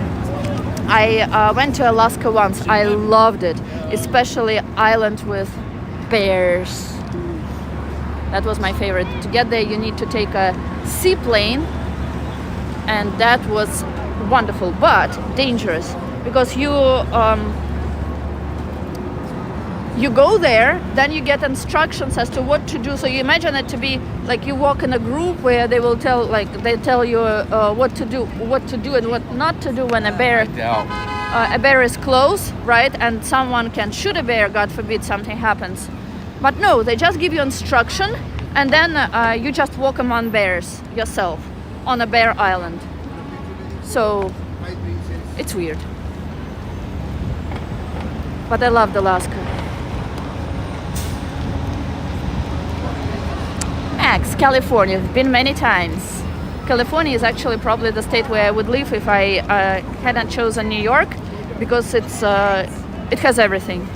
I went to Alaska once. I loved it, especially island with bears. That was my favorite. To get there, you need to take a seaplane, and that was wonderful, but dangerous, because you go there, then you get instructions as to what to do. So you imagine it to be like you walk in a group where they will tell you what to do and what not to do when a bear is close, right? And someone can shoot a bear, God forbid something happens. But no, they just give you instruction, and then you just walk among bears yourself on a bear island. So it's weird. But I loved Alaska. Max, California. I've been many times. California is actually probably the state where I would live if I hadn't chosen New York, because it has everything.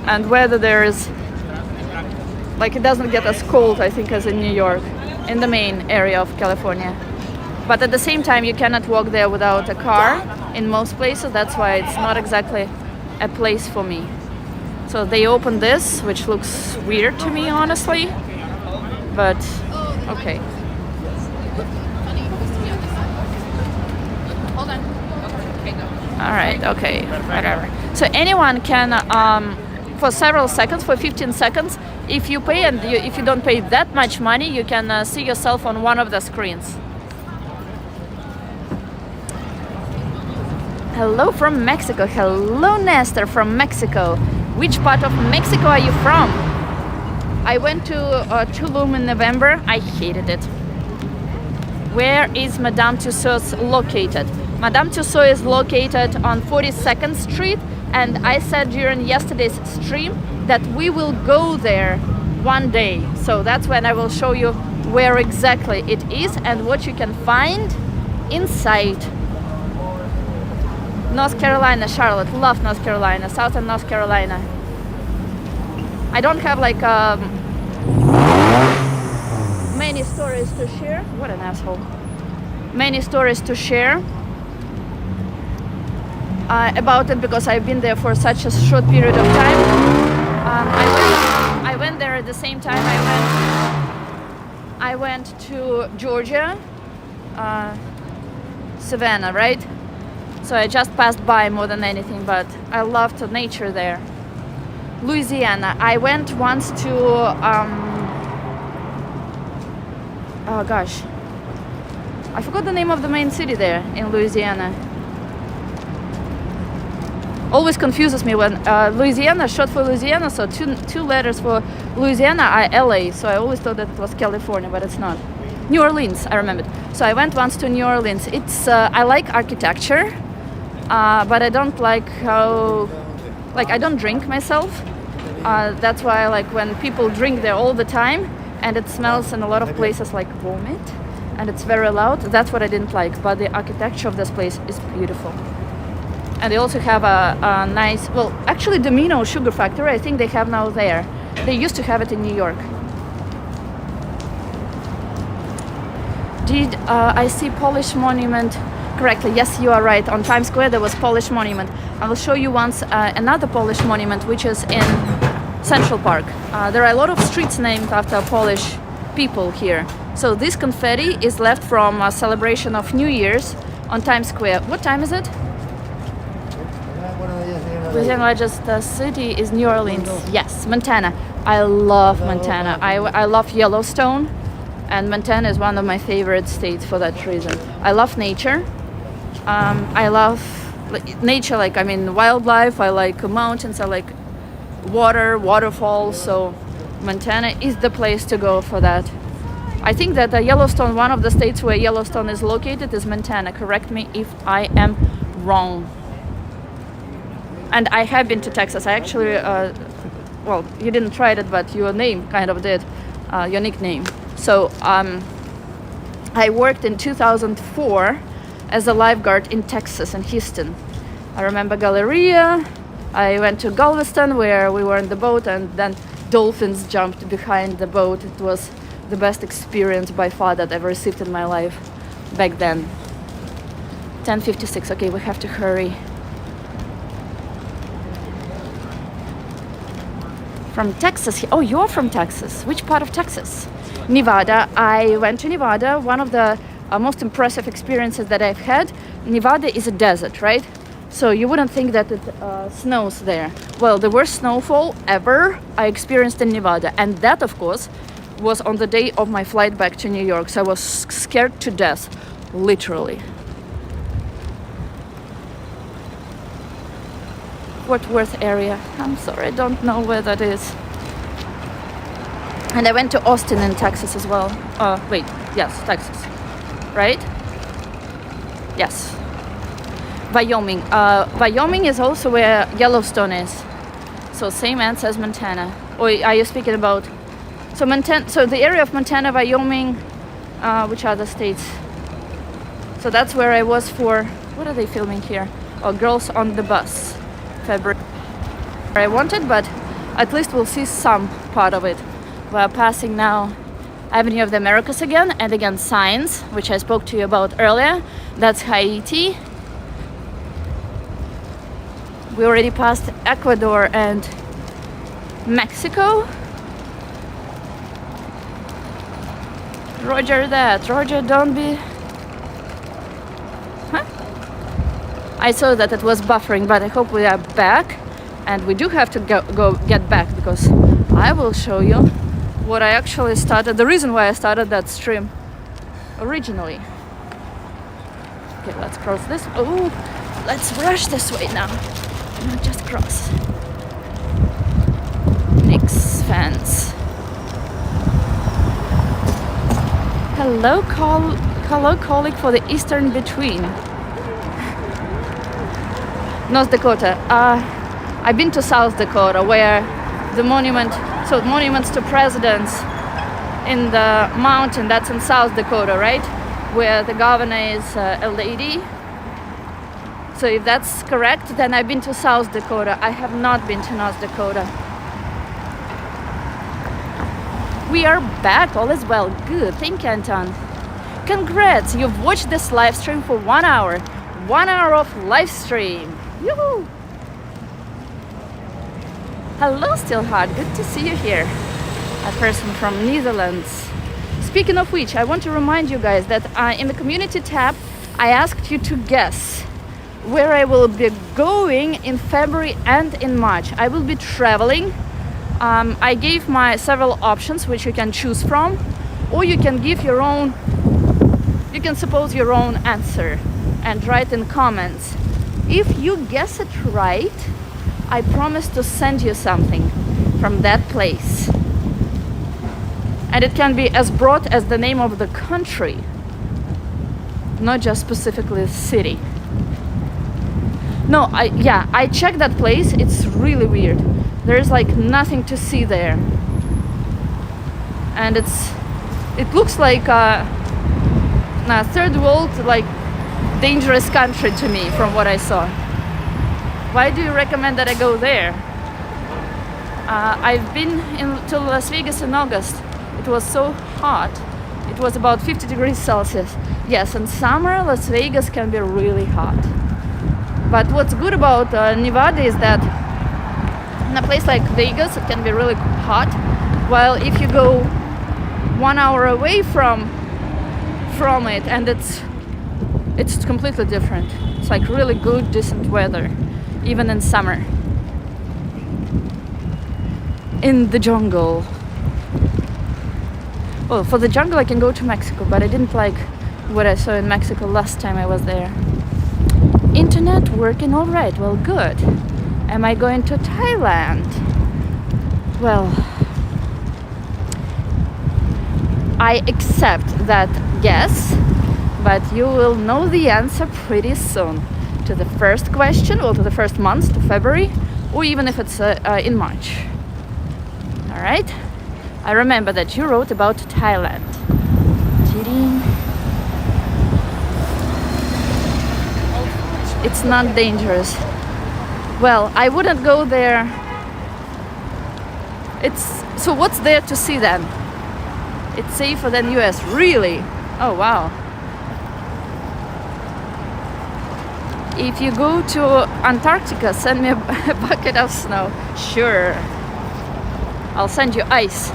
And whether there is, like, it doesn't get as cold, I think, as in New York, in the main area of California. But at the same time, you cannot walk there without a car in most places. That's why it's not exactly a place for me. So they opened this, which looks weird to me, honestly. But, okay. All right, okay, whatever. So anyone can, for several seconds, for 15 seconds, if you pay, and if you don't pay that much money, you can see yourself on one of the screens. Hello from Mexico. Hello, Nestor from Mexico. Which part of Mexico are you from? I went to Tulum in November. I hated it. Where is Madame Tussauds located? Madame Tussauds is located on 42nd Street, and I said during yesterday's stream that we will go there one day. So that's when I will show you where exactly it is and what you can find inside. North Carolina, Charlotte, love North Carolina, Southern North Carolina. I don't have like many stories to share. What an asshole. Many stories to share about it because I've been there for such a short period of time. I went there at the same time I went to Georgia, Savannah, right? So I just passed by more than anything, but I loved the nature there. Louisiana, I went once to oh gosh, I forgot the name of the main city there in Louisiana. Always confuses me when Louisiana, short for Louisiana, so two letters for Louisiana are LA, so I always thought that it was California, but it's not. New Orleans, I remembered. So I went once to New Orleans. It's I like architecture, but I don't like how, like I don't drink myself. That's why like when people drink there all the time and it smells in a lot of places like vomit and it's very loud, that's what I didn't like. But the architecture of this place is beautiful. And they also have a nice, well, actually Domino Sugar Factory, I think they have now there. They used to have it in New York. Did I see Polish Monument correctly? Yes, you are right. On Times Square there was Polish Monument. I will show you once another Polish monument which is in Central Park. There are a lot of streets named after Polish people here. So this confetti is left from a celebration of New Year's on Times Square. What time is it? The largest city is New Orleans. Yes, Montana. I love Montana. I love Yellowstone, and Montana is one of my favorite states for that reason. I love nature. I love nature, like I mean wildlife. I like mountains. I like waterfalls. So Montana is the place to go for that. I think that Yellowstone, one of the states where Yellowstone is located, is Montana. Correct me if I am wrong. And I have been to Texas. I actually, well, you didn't try it, but your name kind of did, your nickname. So I worked in 2004 as a lifeguard in Texas, in Houston. I remember Galleria. I went to Galveston where we were in the boat and then dolphins jumped behind the boat. It was the best experience by far that I've received in my life back then. 10:56, okay, we have to hurry. From Texas. Oh, you're from Texas. Which part of Texas? Nevada. I went to Nevada. One of the most impressive experiences that I've had. Nevada is a desert, right? So you wouldn't think that it snows there. Well, the worst snowfall ever I experienced in Nevada. And that, of course, was on the day of my flight back to New York. So I was scared to death, literally. Fort Worth area. I'm sorry, I don't know where that is. And I went to Austin in Texas as well. Wait, yes, Texas, right? Yes. Wyoming. Wyoming is also where Yellowstone is. So same answer as Montana. Or are you speaking about? So Montana. So the area of Montana, Wyoming. Which other states? So that's where I was for. What are they filming here? Oh, Girls on the Bus. February. I wanted, but at least we'll see some part of it. We're passing now Avenue of the Americas again, and again signs, which I spoke to you about earlier. That's Haiti. We already passed Ecuador and Mexico. Roger that. Roger, don't be... Huh? I saw that it was buffering, but I hope we are back. And we do have to go get back, because I will show you what I actually started, the reason why I started that stream originally. Okay, let's cross this. Oh, let's rush this way now, not just cross. Knicks fans. Hello, colleague for the Eastern Between. North Dakota. I've been to South Dakota, where the monuments to presidents in the mountain, that's in South Dakota, right? Where the governor is a lady. So if that's correct, then I've been to South Dakota. I have not been to North Dakota. we are back. All is well. Good. Thank you, Anton. Congrats. You've watched this live stream for 1 hour. 1 hour of live stream. Yoo-hoo. Hello, Still Hot. Good to see you here. A person from Netherlands. Speaking of which, I want to remind you guys that in the community tab, I asked you to guess where I will be going in February and in March. I will be traveling. I gave my several options which you can choose from, or you can give your own, you can suppose your own answer and write in comments. If you guess it right, I promise to send you something from that place. And it can be as broad as the name of the country, not just specifically the city. No, I checked that place. It's really weird. There's like nothing to see there. And it looks like a third world, like dangerous country to me from what I saw. Why do you recommend that I go there? I've been to Las Vegas in August. It was so hot. It was about 50 degrees Celsius. Yes, in summer Las Vegas can be really hot. But what's good about Nevada is that in a place like Vegas it can be really hot, while if you go 1 hour away from it, and it's completely different. It's like really good, decent weather, even in summer. In the jungle. Well, for the jungle I can go to Mexico, but I didn't like what I saw in Mexico last time I was there. Internet working all right. Well, good. Am I going to Thailand? Well, I accept that guess, but you will know the answer pretty soon to the first question, or to the first month, to February, or even if it's in March. All right? I remember that you wrote about Thailand. It's not dangerous. Well, I wouldn't go there. So what's there to see then? It's safer than US, really? Oh wow. If you go to Antarctica, send me a bucket of snow. Sure. I'll send you ice.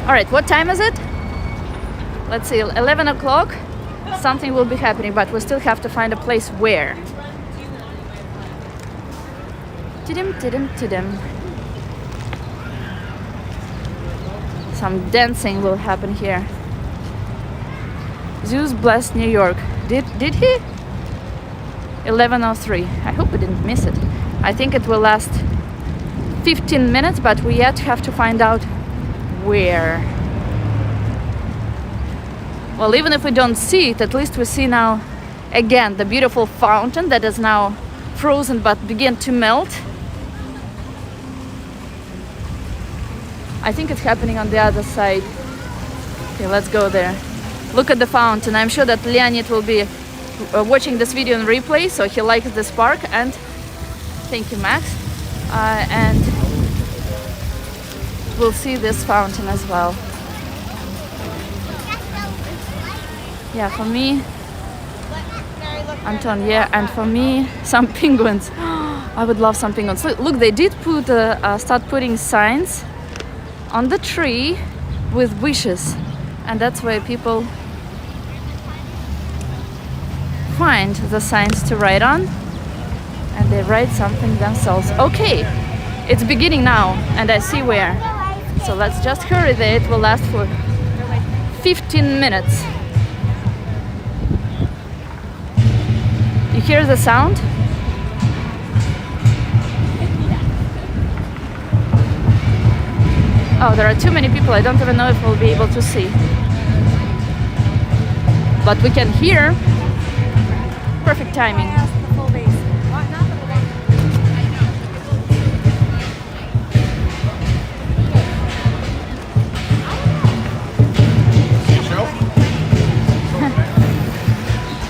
All right, what time is it? Let's see, 11 o'clock. Something will be happening, but we still have to find a place where. Tidim. Some dancing will happen here. Zeus blessed New York. Did he? 11:03. I hope we didn't miss it. I think it will last 15 minutes, but we yet have to find out where. Well, even if we don't see it, at least we see now again the beautiful fountain that is now frozen but begin to melt. I think it's happening on the other side. Okay, let's go there. Look at the fountain. I'm sure that Leonid will be watching this video in replay, so he likes this park. And thank you, Max. And we'll see this fountain as well. Yeah, for me, Anton, yeah, and for me, some penguins. I would love some penguins. Look, they did put start putting signs on the tree with wishes, and that's where people find the signs to write on, and they write something themselves. Okay, it's beginning now, and I see where. So let's just hurry there. It will last for 15 minutes. You hear the sound? Oh, there are too many people. I don't even know if we'll be able to see. But we can hear. Perfect timing.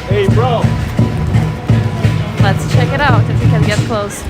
Hey, bro. Let's check it out if we can get close.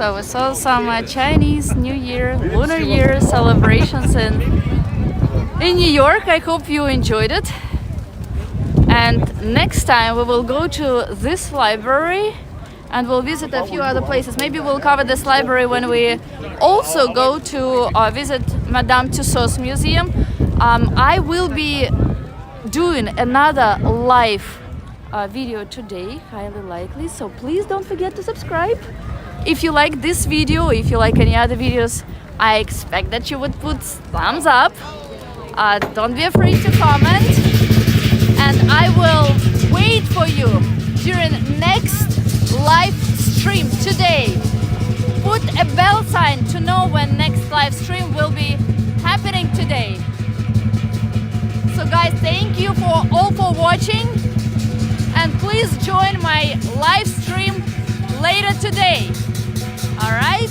So we saw some Chinese New Year, Lunar Year celebrations in New York. I hope you enjoyed it. And next time we will go to this library and we'll visit a few other places. Maybe we'll cover this library when we also go to visit Madame Tussauds Museum. I will be doing another live video today, highly likely, so please don't forget to subscribe. If you like this video, if you like any other videos, I expect that you would put thumbs up. Don't be afraid to comment, and I will wait for you during next live stream today. Put a bell sign to know when next live stream will be happening today. So guys, thank you all for watching, and please join my live stream later today. All right?